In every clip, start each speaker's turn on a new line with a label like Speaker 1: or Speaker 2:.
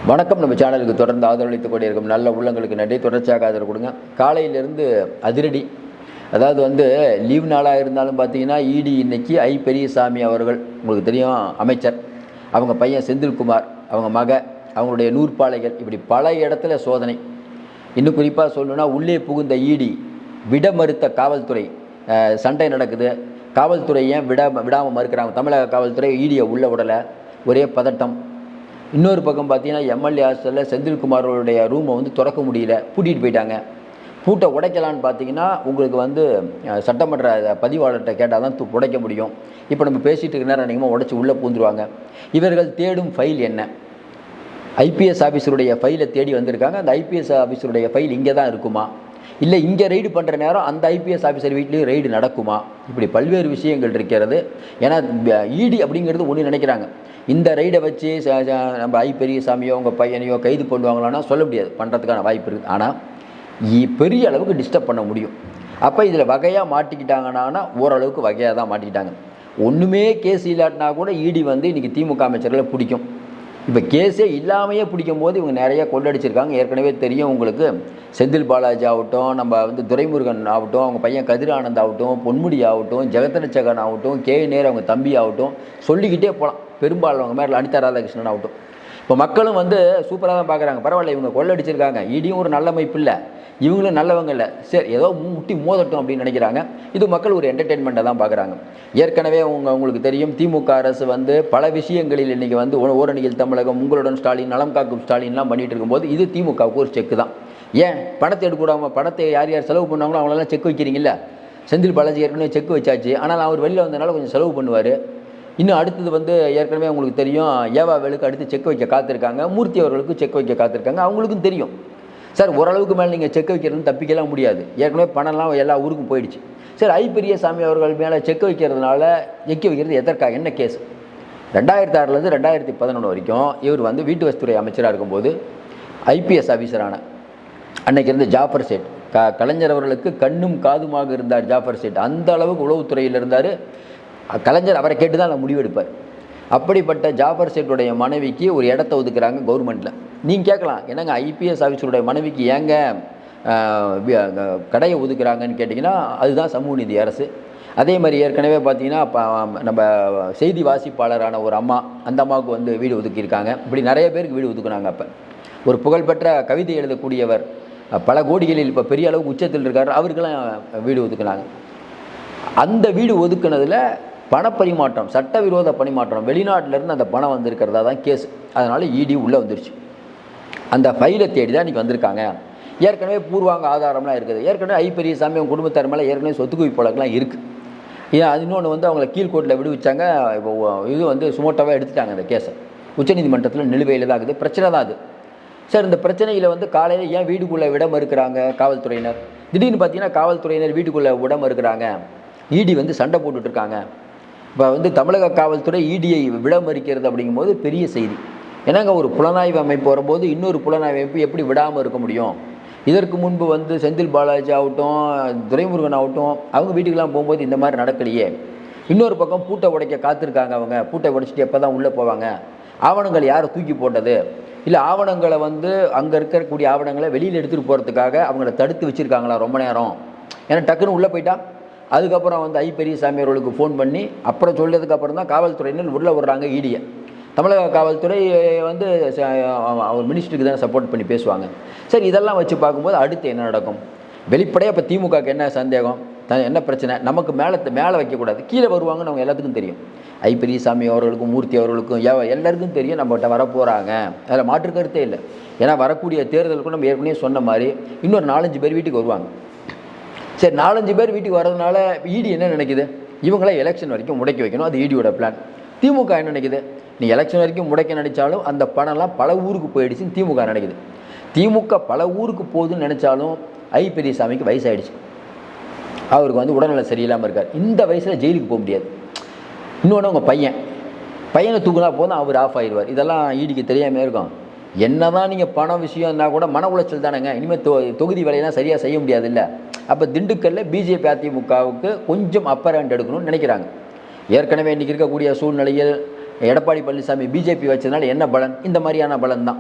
Speaker 1: வணக்கம். நம்ம சேனலுக்கு தொடர்ந்து ஆதரவளித்துக் கொண்டிருக்கும் நல்ல உள்ளங்களுக்கு நன்றி. தொடர்ச்சியாக ஆதரவு கொடுங்க. காலையிலேருந்து அதிரடி, அதாவது லீவ் நாளாக இருந்தாலும் பார்த்தீங்கன்னா இடி இன்னைக்கு பெரியசாமி அவர்கள், உங்களுக்கு தெரியும், அமைச்சர், அவங்க பையன் செந்தில்குமார், அவங்க அவங்களுடைய நூற்பாலைகள், இப்படி பல இடத்துல சோதனை. இன்னும் குறிப்பாக சொல்லணும்னா உள்ளே புகுந்த இடி விட மறுத்த காவல்துறை, சண்டை நடக்குது. காவல்துறை ஏன் விடாமல் மறுக்கிறாங்க? தமிழக காவல்துறை இடியை உள்ள விடலை, ஒரே பதட்டம். இன்னொரு பக்கம் பார்த்தீங்கன்னா எம்எல்ஏ ஹாஸ்டலில் செந்தில்குமாரோடைய ரூமை திறக்க முடியல, பூட்டிகிட்டு போயிட்டாங்க. பூட்டை உடைக்கலான்னு பார்த்தீங்கன்னா உங்களுக்கு சட்டமன்ற பதிவாளர்கிட்ட கேட்டால் தான் உடைக்க முடியும். இப்போ நம்ம பேசிகிட்டு இருக்க நேரம் அதிகமாக உடைச்சி உள்ளே பூந்துருவாங்க. இவர்கள் தேடும் ஃபைல் என்ன? ஐபிஎஸ் ஆஃபீஸருடைய ஃபைலை தேடி வந்திருக்காங்க. அந்த ஐபிஎஸ் ஆஃபீஸருடைய ஃபைல் இங்கே தான் இருக்குமா, இல்லை இங்கே ரெய்டு பண்ணுற நேரம் அந்த ஐபிஎஸ் ஆஃபீஸர் வீட்லேயும் ரெய்டு நடக்குமா? இப்படி பல்வேறு விஷயங்கள் இருக்கிறது. ஏன்னா இடி அப்படிங்கிறது ஒன்று நினைக்கிறாங்க, இந்த ரெய்டை வச்சு நம்ம பெரியசாமியோ உங்கள் பையனையோ கைது பண்ணுவாங்களான்னா சொல்ல முடியாது, பண்ணுறதுக்கான வாய்ப்பு இருக்குது. ஆனால் பெரிய அளவுக்கு டிஸ்டர்ப் பண்ண முடியும். அப்போ இதில் வகையாக மாட்டிக்கிட்டாங்கன்னா ஓரளவுக்கு வகையாக தான் மாட்டிக்கிட்டாங்க. ஒன்றுமே கேஸ் இல்லாட்டினா கூட இடி இன்றைக்கி திமுக அமைச்சர்களை பிடிக்கும். இப்போ கேஸே இல்லாமையே பிடிக்கும் போது இவங்க நிறைய கொள்ளடிச்சிருக்காங்க. ஏற்கனவே தெரியும் உங்களுக்கு, செந்தில் பாலாஜி ஆகட்டும், நம்ம துரைமுருகன் ஆகட்டும், அவங்க பையன் கதிர் ஆனந்த் ஆகட்டும், பொன்முடி ஆகட்டும், ஜெகதனச்சகன் ஆகட்டும், நேரு அவங்க தம்பி ஆகட்டும், சொல்லிக்கிட்டே போகலாம். பெரும்பாலும் மாதிரி அனிதா ராதாகிருஷ்ணன் ஆகட்டும். இப்போ மக்களும் சூப்பராக தான் பார்க்குறாங்க. பரவாயில்ல, இவங்க கொள்ளடிச்சிருக்காங்க, இடியும் ஒரு நல்ல அமைப்பு இல்லை, இவங்களும் நல்லவங்க இல்லை, சரி ஏதோ முட்டி மோதட்டும் அப்படின்னு நினைக்கிறாங்க. இது மக்கள் ஒரு என்டர்டெயின்மெண்ட்டை தான் பார்க்குறாங்க. ஏற்கனவே உங்களுக்கு தெரியும், திமுக அரசு பல விஷயங்களில் இன்றைக்கி ஓரணியில் தமிழகம், உங்களுடன் ஸ்டாலின், நலம் காக்கும் ஸ்டாலின்லாம் பண்ணிகிட்டு இருக்கும்போது இது திமுகவுக்கு ஒரு செக்கு தான். ஏன் பணத்தை எடுக்கூடாமல், பணத்தை யார் யார் செலவு பண்ணாங்களோ அவங்களெல்லாம் செக் வைக்கிறீங்கள? செந்தில் பாலாஜி ஏற்கனவே செக் வச்சாச்சு, ஆனால் அவர் வெளியில் வந்ததுனால கொஞ்சம் செலவு பண்ணுவார். இன்னும் அடுத்தது ஏற்கனவே உங்களுக்கு தெரியும், ஏவாவேலுக்கு அடுத்து செக் வைக்க காத்திருக்காங்க, மூர்த்தி அவர்களுக்கு செக் வைக்க காத்திருக்காங்க. அவங்களுக்கும் தெரியும், சார் ஓரளவுக்கு மேலே நீங்கள் செக் வைக்கிறதுன்னு தப்பிக்கலாம் முடியாது, ஏற்கனவே பணம்லாம் எல்லா ஊருக்கும் போயிடுச்சு. சரி, பெரியசாமி அவர்கள் மேலே செக் வைக்கிறதுனால எக்கி வைக்கிறது எதற்காக, என்ன கேஸ்? 2006 2011 வரைக்கும் இவர் வீட்டு வசதித்துறை அமைச்சராக இருக்கும்போது ஐபிஎஸ் ஆஃபீஸரான அன்னைக்கு இருந்த ஜாஃபர் சேட், கலைஞர் அவர்களுக்கு கண்ணும் காதுமாக இருந்தார் ஜாஃபர் சேட். அந்த அளவுக்கு உளவுத்துறையில் இருந்தார். கலைஞர் அவரை கேட்டு தான் முடிவெடுப்பார். அப்படிப்பட்ட ஜாஃபர் சேட்டுடைய மனைவிக்கு ஒரு இடத்த ஒதுக்குறாங்க கவர்மெண்ட்டில். நீங்கள் கேட்கலாம், என்னங்க ஐபிஎஸ் ஆஃபீஸருடைய மனைவிக்கு ஏங்க கடையை ஒதுக்குறாங்கன்னு கேட்டிங்கன்னா, அதுதான் சமூக நீதி அரசு. அதே மாதிரி ஏற்கனவே பார்த்தீங்கன்னா நம்ம செய்தி வாசிப்பாளரான ஒரு அம்மா, அந்த அம்மாவுக்கு வீடு ஒதுக்கியிருக்காங்க. இப்படி நிறைய பேருக்கு வீடு ஒதுக்குனாங்க. அப்போ ஒரு புகழ்பெற்ற கவிதை எழுதக்கூடியவர், பல கோடிகளில் இப்போ பெரிய அளவுக்கு உச்சத்தில் இருக்கார், அவருக்கெல்லாம் வீடு ஒதுக்குனாங்க. அந்த வீடு ஒதுக்குனதில் பணப்பரிமாற்றம், சட்டவிரோத பரிமாற்றம், வெளிநாட்டிலேருந்து அந்த பணம் வந்திருக்கிறதா தான் கேஸ். அதனால் இடி உள்ளே வந்துருச்சு. அந்த ஃபைலை தேடி தான் இன்றைக்கி வந்திருக்காங்க. ஏற்கனவே பூர்வாங்க ஆதாரம்லாம் இருக்குது. ஏற்கனவே பெரியசாமி அவங்க குடும்பத்தார் மேலே ஏற்கனவே சொத்து குவிப்பு வழக்கெலாம் இருக்குது. ஏன் அது இன்னொன்று அவங்கள கீழ்கோர்ட்டில் விடுவிச்சாங்க. இப்போ இது சுமோட்டோவாக எடுத்துட்டாங்க அந்த கேஸை. உச்சநீதிமன்றத்தில் நிலுவையில் தான் இருக்குது. பிரச்சனை தான் அது. சார், இந்த பிரச்சனையில் காலையில் ஏன் வீட்டுக்குள்ளே விட மறுக்கிறாங்க காவல்துறையினர்? திடீர்னு பார்த்தீங்கன்னா காவல்துறையினர் வீட்டுக்குள்ளே விட மறுக்கிறாங்க. இடி சண்டை போட்டுட்ருக்காங்க. இப்போ தமிழக காவல்துறை இடியை விட மறுக்கிறது அப்படிங்கும்போது பெரிய செய்தி. ஏன்னாங்க, ஒரு புலனாய்வு அமைப்பு வரும்போது இன்னொரு புலனாய்வு அமைப்பு எப்படி விடாமல் இருக்க முடியும்? இதற்கு முன்பு செந்தில் பாலாஜி ஆகட்டும், துரைமுருகன் ஆகட்டும், அவங்க வீட்டுக்கெல்லாம் போகும்போது இந்த மாதிரி நடக்கலையே. இன்னொரு பக்கம் பூட்டை உடைக்க காத்திருக்காங்க. அவங்க பூட்டை உடைச்சிட்டு எப்போ தான் உள்ளே போவாங்க? ஆவணங்கள் யாரை தூக்கி போட்டது? இல்லை ஆவணங்களை அங்கே இருக்கக்கூடிய ஆவணங்களை வெளியில் எடுத்துகிட்டு போகிறதுக்காக அவங்கள தடுத்து வச்சுருக்காங்களா ரொம்ப நேரம்? ஏன்னா டக்குன்னு உள்ளே போயிட்டா அதுக்கப்புறம் பெரியசாமி அவர்களுக்கு ஃபோன் பண்ணி அப்புறம் சொல்லதுக்கப்புறம் தான் காவல்துறையினர் உள்ளே விடுறாங்க இடியை. தமிழக காவல்துறை அவர் மினிஸ்டருக்கு தான் சப்போர்ட் பண்ணி பேசுவாங்க. சரி, இதெல்லாம் வச்சு பார்க்கும்போது அடுத்து என்ன நடக்கும்? வெளிப்படையாக இப்போ திமுகவுக்கு என்ன சந்தேகம், என்ன பிரச்சனை? நமக்கு மேலே வைக்கக்கூடாது, கீழே வருவாங்கன்னு அவங்க எல்லாத்துக்கும் தெரியும். பெரியசாமி அவர்களுக்கும் மூர்த்தி அவர்களுக்கும் எல்லாருக்கும் தெரியும் நம்மகிட்ட வரப்போகிறாங்க. அதில் மாற்று கருத்தே இல்லை. ஏன்னா வரக்கூடிய தேர்தலுக்கும் நம்ம ஏற்கனவே சொன்ன மாதிரி இன்னொரு 4-5 பேர் வீட்டுக்கு வருவாங்க. சரி, 4-5 பேர் வீட்டுக்கு வரதுனால இடி என்ன நினைக்குது? இவங்கள எலெக்ஷன் வரைக்கும் முடக்கி வைக்கணும். அது இடியோட பிளான். திமுக என்ன நினைக்குது? நீ எலெக்ஷன் வரைக்கும் முடக்க நினைச்சாலும் அந்த பணம்லாம் பல ஊருக்கு போயிடுச்சுன்னு திமுக நினைக்குது. திமுக பல ஊருக்கு போகுதுன்னு நினச்சாலும் பெரியசாமிக்கு வயசாகிடுச்சு. அவருக்கு உடல்நல சரியில்லாமல் இருக்கார். இந்த வயசில் ஜெயிலுக்கு போக முடியாது. இன்னொன்று உங்கள் பையனை தூக்குனா போதும் அவர் ஆஃப் ஆகிடுவார். இதெல்லாம் ஈடிக்கு தெரியாமல் இருக்கும். என்ன தான் நீங்கள் பணம் விஷயம்னா கூட மன உளைச்சல் தானேங்க. இனிமேல் தொகுதி வேலையெல்லாம் சரியாக செய்ய முடியாது இல்லை. அப்போ திண்டுக்கல்லில் பிஜேபி அதிமுகவுக்கு கொஞ்சம் அப்பர் ஹேண்ட் எடுக்கணும்னு நினைக்கிறாங்க. ஏற்கனவே இன்றைக்கி இருக்கக்கூடிய சூழ்நிலையில் எடப்பாடி பழனிசாமி பிஜேபி வச்சதுனால என்ன பலன்? இந்த மாதிரியான பலன் தான்.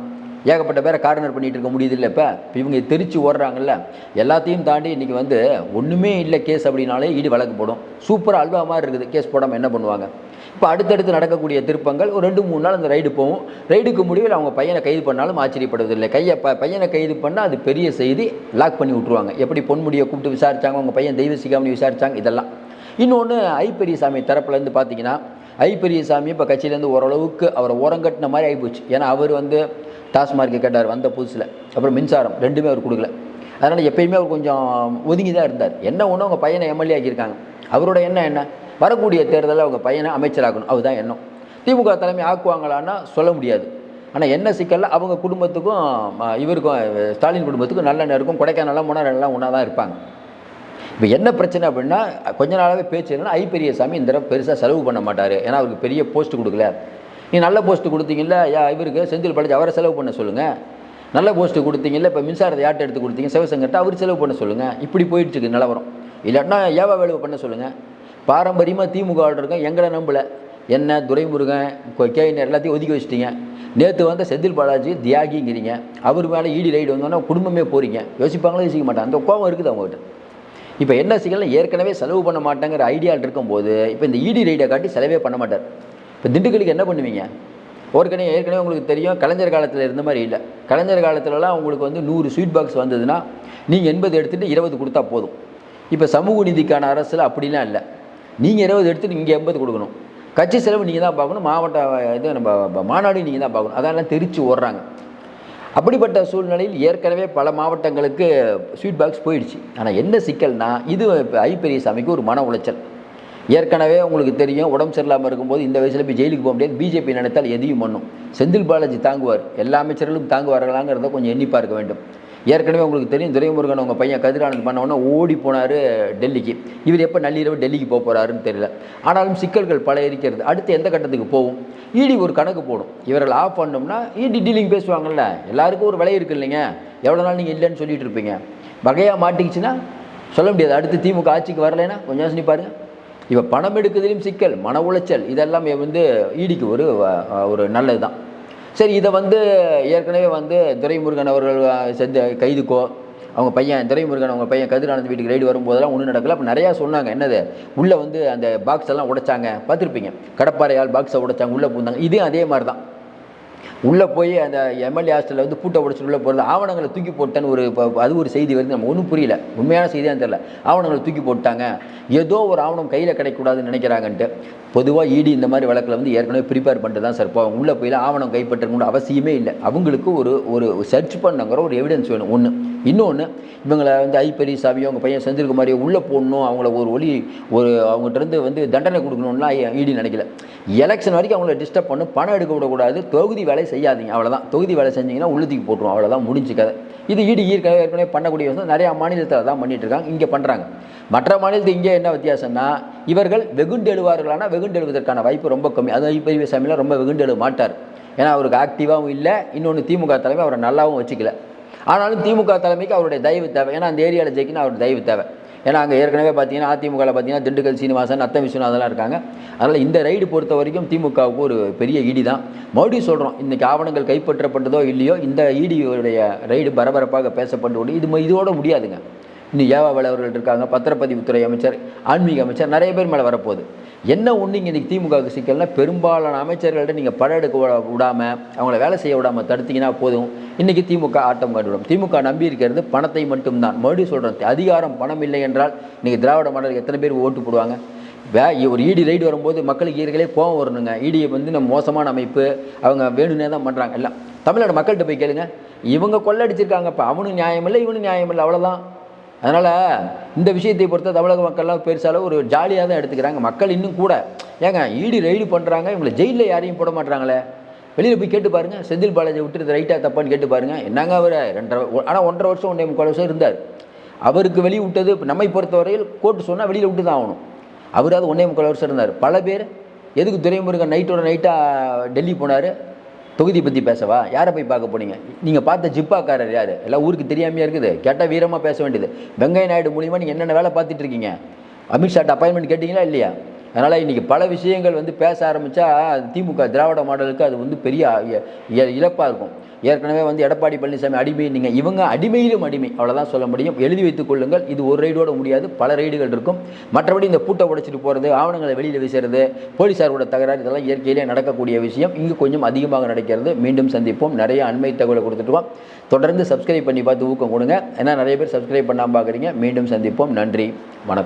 Speaker 1: ஏகப்பட்ட பேரை கார்னர் பண்ணிகிட்டு இருக்க முடியுது இல்லை. இப்போ இவங்க தெரிச்சு ஓடுறாங்கல்ல, எல்லாத்தையும் தாண்டி இன்றைக்கி வந்து ஒன்றுமே இல்லை கேஸ் அப்படின்னாலே ஈடு வழக்கு போடும். சூப்பராக அல்வா மாதிரி இருக்குது, கேஸ் போடாமல் என்ன பண்ணுவாங்க? இப்போ அடுத்தடுத்து நடக்கக்கூடிய திருப்பங்கள் ஒரு 2-3 நாள் அந்த ரைடு போகும். ரைடுக்கு முடிவில் அவங்க பையனை கைது பண்ணாலும் ஆச்சரியப்படுவதில்லை. பையனை கைது பண்ணால் அது பெரிய செய்தி, லாக் பண்ணி விட்ருவாங்க. எப்படி பொன்முடியை கூப்பிட்டு விசாரித்தாங்க, அவங்க பையன் தெய்வசிகாமணி விசாரித்தாங்க, இதெல்லாம். இன்னொன்று ஐ பெரியசாமி தரப்புலேருந்து பார்த்தீங்கன்னா, ஐ பெரியசாமி இப்போ கட்சியிலேருந்து ஓரளவுக்கு அவரை ஓரங்கட்டின மாதிரி ஆகிப்போச்சு. ஏன்னா அவர் வந்து டாஸ்மார்க்கு கேட்டார் வந்த புதுசில், அப்புறம் மின்சாரம் ரெண்டுமே அவர் கொடுக்கல. அதனால் எப்பயுமே அவர் கொஞ்சம் ஒதுங்கி தான் இருந்தார். என்ன ஒன்று அவங்க பையனை எம்எல்ஏ ஆக்கியிருக்காங்க. அவரோட எண்ணம் என்ன, வரக்கூடிய தேர்தலில் அவங்க பையனை அமைச்சராகணும், அதுதான் எண்ணம். திமுக தலைமை ஆக்குவாங்களான்னா சொல்ல முடியாது. ஆனால் என்ன சிக்கலில் அவங்க குடும்பத்துக்கும் இவருக்கும் ஸ்டாலின் குடும்பத்துக்கும் நல்ல இருக்கும். கொடைக்கானலாம் எல்லாம் ஒன்றா தான் இருப்பாங்க. இப்போ என்ன பிரச்சனை அப்படின்னா, கொஞ்ச நாளாகவே பேச்சு இல்லைன்னா ஐ பெரியசாமி இந்த தடவை பெருசாக செலவு பண்ண மாட்டார். ஏன்னா அவருக்கு பெரிய போஸ்ட்டு கொடுக்கல. நீ நல்ல போஸ்ட்டு கொடுத்தீங்கல்ல, இவருக்கு செந்தில் பாலாஜி அவரை செலவு பண்ண சொல்லுங்கள். நல்ல போஸ்ட்டு கொடுத்தீங்கல்ல, இப்போ மின்சாரத்தை யார்ட்ட எடுத்து கொடுத்தீங்க, சிவசங்கர்ட்ட அவர் செலவு பண்ண சொல்லுங்கள். இப்படி போயிடுச்சுக்கு நிலவரம். இல்லாட்டினா ஏவா வேலை பண்ண சொல்லுங்கள். பாரம்பரியமாக திமுக இருக்கேன், எங்களை நம்பலை. என்ன துரைமுருகன் கேயினர் எல்லாத்தையும் ஒதுக்கி வச்சிட்டிங்க. நேற்று வந்து செந்தில் பாலாஜி தியாகிங்கிறீங்க, அவர் மேலே ஈடி ரைடு வந்தோன்னா குடும்பமே போகிறீங்க. யோசிப்பாங்களோ யோசிக்க மாட்டாங்க, அந்த கோபம் இருக்குது அவங்ககிட்ட. இப்போ என்ன சிக்கல்னா, ஏற்கனவே செலவு பண்ண மாட்டேங்கிற ஐடியாவில் இருக்கும்போது இப்போ இந்த ஈடி ரைடை காட்டி செலவே பண்ண மாட்டார். இப்போ திண்டுக்கலுக்கு என்ன பண்ணுவீங்க? ஏற்கனவே உங்களுக்கு தெரியும், கலைஞர் காலத்தில் இருந்த மாதிரி இல்லை. கலைஞர் காலத்துலலாம் உங்களுக்கு வந்து 100 ஸ்வீட் பாக்ஸ் வந்ததுன்னா நீங்கள் 80 எடுத்துகிட்டு 20 கொடுத்தா போதும். இப்போ சமூக நீதிக்கான அரசில் அப்படிலாம் இல்லை. நீங்கள் 20 எடுத்துகிட்டு இங்கே 80 கொடுக்கணும். கட்சி செலவு நீங்கள் தான் பார்க்கணும், மாவட்ட இது நம்ம மாநாடு நீங்கள் தான் பார்க்கணும். அதெல்லாம் தெரிச்சு ஓடுறாங்க. அப்படிப்பட்ட சூழ்நிலையில் ஏற்கனவே பல மாவட்டங்களுக்கு ஸ்வீட் பாக்ஸ் போயிடுச்சு. ஆனால் என்ன சிக்கல்னா, இது ஐ பெரியசாமிக்கு ஒரு மன உளைச்சல். ஏற்கனவே உங்களுக்கு தெரியும், உடம்பு சரியில்லாமல் இருக்கும்போது இந்த வயசில் போய் ஜெயிலுக்கு போக முடியாது. பிஜேபி நினைத்தால் எதையும் பண்ணும். செந்தில் பாலாஜி தாங்குவார், எல்லா அமைச்சர்களும் தாங்குவார்களாங்கிறத கொஞ்சம் எண்ணி பார்க்க வேண்டும். ஏற்கனவே உங்களுக்கு தெரியும், துரைமுருகன் அவங்க பையன் கதிரானந்த் பண்ணவொன்னே ஓடி போனார் டெல்லிக்கு. இவர் எப்போ நள்ளிரவு டெல்லிக்கு போக போகிறாருன்னு தெரியல. ஆனாலும் சிக்கல்கள் பல இருக்கிறது. அடுத்து எந்த கட்டத்துக்கு போகும்? இடி ஒரு கணக்கு போடும். இவர்கள் ஆஃப் பண்ணோம்னா இடி டீலிங் பேசுவாங்கள்ல, எல்லாருக்கும் ஒரு விலை இருக்குது இல்லைங்க. எவ்வளோ நாள் நீங்கள் இல்லைன்னு சொல்லிட்டு இருப்பீங்க. வகையாக மாட்டிக்கிச்சுன்னா சொல்ல முடியாது. அடுத்து திமுக ஆட்சிக்கு வரலைன்னா கொஞ்சம் யோசனை பாருங்க. இப்போ பணம் எடுக்கிறதுலையும் சிக்கல், மன உளைச்சல், இதெல்லாம் வந்து ஈடிக்கு ஒரு நல்லது தான். சரி, இதை வந்து ஏற்கனவே வந்து துரைமுருகன் அவர்கள் கைதுக்கோ, அவங்க பையன் துரைமுருகன் அவங்க பையன் கதிரானந்த் வீட்டுக்கு ரைடு வரும்போதெல்லாம் ஒன்றும் நடக்கல. அப்போ நிறையா சொன்னாங்க. என்னது, உள்ளே வந்து அந்த பாக்ஸ் எல்லாம் உடைச்சாங்க, பார்த்துருப்பீங்க. கடப்பாறையால் பாக்ஸை உடைச்சாங்க, உள்ளே பூந்தாங்க. இதே அதே மாதிரி தான். உள்ளே போய் அந்த எம்எல்ஏ ஹாஸ்டலில் வந்து பூட்டை உடைச்சிட்டு உள்ளே போகிறது, ஆவணங்களை தூக்கி போட்டேன்னு அது ஒரு செய்தி வருது. நம்ம ஒன்றும் புரியல, உண்மையான செய்தியான்னு தெரியல. ஆவணங்களை தூக்கி போட்டாங்க, ஏதோ ஒரு ஆவணம் கையில் கிடைக்கூடாதுன்னு நினைக்கிறாங்கன்ட்டு. பொதுவாக இடி இந்த மாதிரி வழக்கில் வந்து ஏற்கனவே ப்ரிப்பேர் பண்ணிட்டு தான் சார் போவாங்க. உள்ளே போயில ஆவணம் கைப்பற்றணும்னு அவசியமே இல்லை. அவங்களுக்கு ஒரு சர்ச் பண்ணுங்கிற ஒரு எவிடன்ஸ் வேணும் ஒன்று. இன்னொன்று, இவங்களை வந்து ஐ பெரியசாமியோ அவங்க பையன் செந்தில்குமாரியோ உள்ளே போடணும், அவங்கள அவங்ககிட்ட வந்து தண்டனை கொடுக்கணும்லாம் இடி நினைக்கல. எலெக்ஷன் வரைக்கும் அவங்கள டிஸ்டர்ப் பண்ணணும், பணம் எடுக்க விடக்கூடாது, தொகுதி வேலை செய்யாதீங்க, அவ்வளோதான். தொகுதி வேலை செஞ்சிங்கன்னா உள்ளத்துக்கு போட்டுருவோம், அவ்வளோதான், முடிஞ்சுக்காது. இது இடி ஏற்கனவே பண்ணக்கூடிய விஷயம். நிறையா மாநிலத்தில் தான் பண்ணிகிட்டு இருக்காங்க, இங்கே பண்ணுறாங்க. மற்ற மாநிலத்துக்கு இங்கே என்ன வித்தியாசம்னா, இவர்கள் வெகுண்டு எழுவார்களானா வெகுண்டு எழுவதற்கான வாய்ப்பு ரொம்ப கம்மி. அது ஐ பெரியசாமியில் ரொம்ப வெகுண்டு எழுத மாட்டார். ஏன்னா அவருக்கு ஆக்டிவாகவும் இல்லை. இன்னொன்று, திமுக தலைமை அவரை நல்லாவும் வச்சுக்கல. ஆனாலும் திமுக தலைமைக்கு அவருடைய தயவு தேவை. ஏன்னா அந்த ஏரியாவில் ஜெயிக்கணும், அவருடைய தயவு தேவை. ஏன்னா அங்கே ஏற்கனவே பார்த்தீங்கன்னா அதிமுகவில் பார்த்தீங்கன்னா திண்டுக்கல் சீனிவாசன், அத்த விஸ்வநாதெல்லாம் இருக்காங்க. அதனால் இந்த ரைடு பொறுத்த வரைக்கும் திமுகவுக்கு ஒரு பெரிய ஈடி தான். மறுபடியும் சொல்கிறோம், இன்றைக்கி ஆவணங்கள் கைப்பற்றப்பட்டதோ இல்லையோ, இந்த ஈடியுடைய ரைடு பரபரப்பாக பேசப்பட்டு இதோட முடியாதுங்க. இன்னும் ஏவாவேல் அவர்கள் இருக்காங்க, பத்திரப்பதிவுத்துறை அமைச்சர், ஆன்மீக அமைச்சர், நிறைய பேர் மேலே வரப்போகுது. என்ன ஒன்று இன்றைக்கி திமுகவுக்கு சிக்கல்னா, பெரும்பாலான அமைச்சர்கள்ட்ட நீங்கள் படம் எடுக்க விடாமல், அவங்கள வேலை செய்ய விடாமல் தடுத்தீங்கன்னா போதும், இன்றைக்கி திமுக ஆட்டம் காட்டிவிடும். திமுக நம்பி இருக்கிறது பணத்தை மட்டும்தான். மறுபடியும் சொல்கிறேன், அதிகாரம் பணம் இல்லை என்றால் இன்றைக்கி திராவிட மாடலுக்கு எத்தனை பேர் ஓட்டு போடுவாங்க? ஒரு இடி ரைடு வரும்போது மக்களுக்கு ஈர்களே கோவம் வரணுங்க. இடியை வந்து நம்ம மோசமான அமைப்பு, அவங்க வேணும்னே தான் பண்ணுறாங்க. எல்லாம் தமிழ்நாடு மக்கள்கிட்ட போய் கேளுங்க, இவங்க கொள்ளடிச்சிருக்காங்க, இப்போ அவனும் நியாயம் இல்லை, இவனும் நியாயம் இல்லை, அவ்வளோதான். அதனால் இந்த விஷயத்தை பொறுத்த தமிழக மக்கள்லாம் பெருசாலும் ஒரு ஜாலியாக தான் எடுத்துக்கிறாங்க. மக்கள் இன்னும் கூட ஏங்க இடி ரைடு பண்ணுறாங்க, இவங்களை ஜெயிலில் யாரையும் போட மாட்டுறாங்களே, வெளியில் போய் கேட்டு பாருங்கள். செந்தில் பாலாஜி விட்டுறது ரைட்டாக தப்பான்னு கேட்டு பாருங்கள். என்னங்க அவர் 1.5 வருஷம் 1.25 வருஷம் இருந்தார். அவருக்கு வெளியே விட்டது நம்மை பொறுத்தவரையில் கோர்ட்டு சொன்னால் வெளியில் விட்டு தான் ஆகணும். அவர் அது 1.25 வருஷம் இருந்தார். பல பேர் எதுக்கு துரைமுருகன் நைட்டாக டெல்லி போனார்? தொகுதி பற்றி பேசவா? யாரை போய் பார்க்க போனீங்க? நீங்கள் பார்த்த ஜிப்பாக்காரர் யார்? எல்லாம் ஊருக்கு தெரியாமையாக இருக்குது. கேட்டால் வீரமாக பேச வேண்டியது. வெங்கைய நாயுடு மூலிமா நீங்கள் என்னென்ன வேலை பார்த்துட்டு இருக்கீங்க? அமித்ஷாட்ட அப்பாயின்மெண்ட் கேட்டிங்களா இல்லையா? அதனால் இன்றைக்கி பல விஷயங்கள் வந்து பேச ஆரம்பித்தா திமுக திராவிட மாடலுக்கு அது வந்து பெரிய இழப்பாக இருக்கும். ஏற்கனவே வந்து எடப்பாடி பழனிசாமி அடிமை, நீங்கள் இவங்க அடிமையிலும் அடிமை, அவ்வளோதான் சொல்ல முடியும். எழுதி வைத்துக் கொள்ளுங்கள். இது ஒரு ரைடோட முடியாது, பல ரைடுகள் இருக்கும். மற்றபடி இந்த பூட்டை உடைச்சிட்டு போகிறது, ஆவணங்களை வெளியில் வீசுறது, போலீஸாரோட தகராறு, இதெல்லாம் இயற்கையிலே நடக்கக்கூடிய விஷயம். இங்கு கொஞ்சம் அதிகமாக நடக்கிறது. மீண்டும் சந்திப்போம். நிறைய அண்மை தகவலை கொடுத்துட்டுவோம். தொடர்ந்து சப்ஸ்கிரைப் பண்ணி பார்த்து ஊக்கம் கொடுங்க. ஏன்னா நிறைய பேர் சப்ஸ்கிரைப் பண்ணாமல் பார்க்குறீங்க. மீண்டும் சந்திப்போம். நன்றி, வணக்கம்.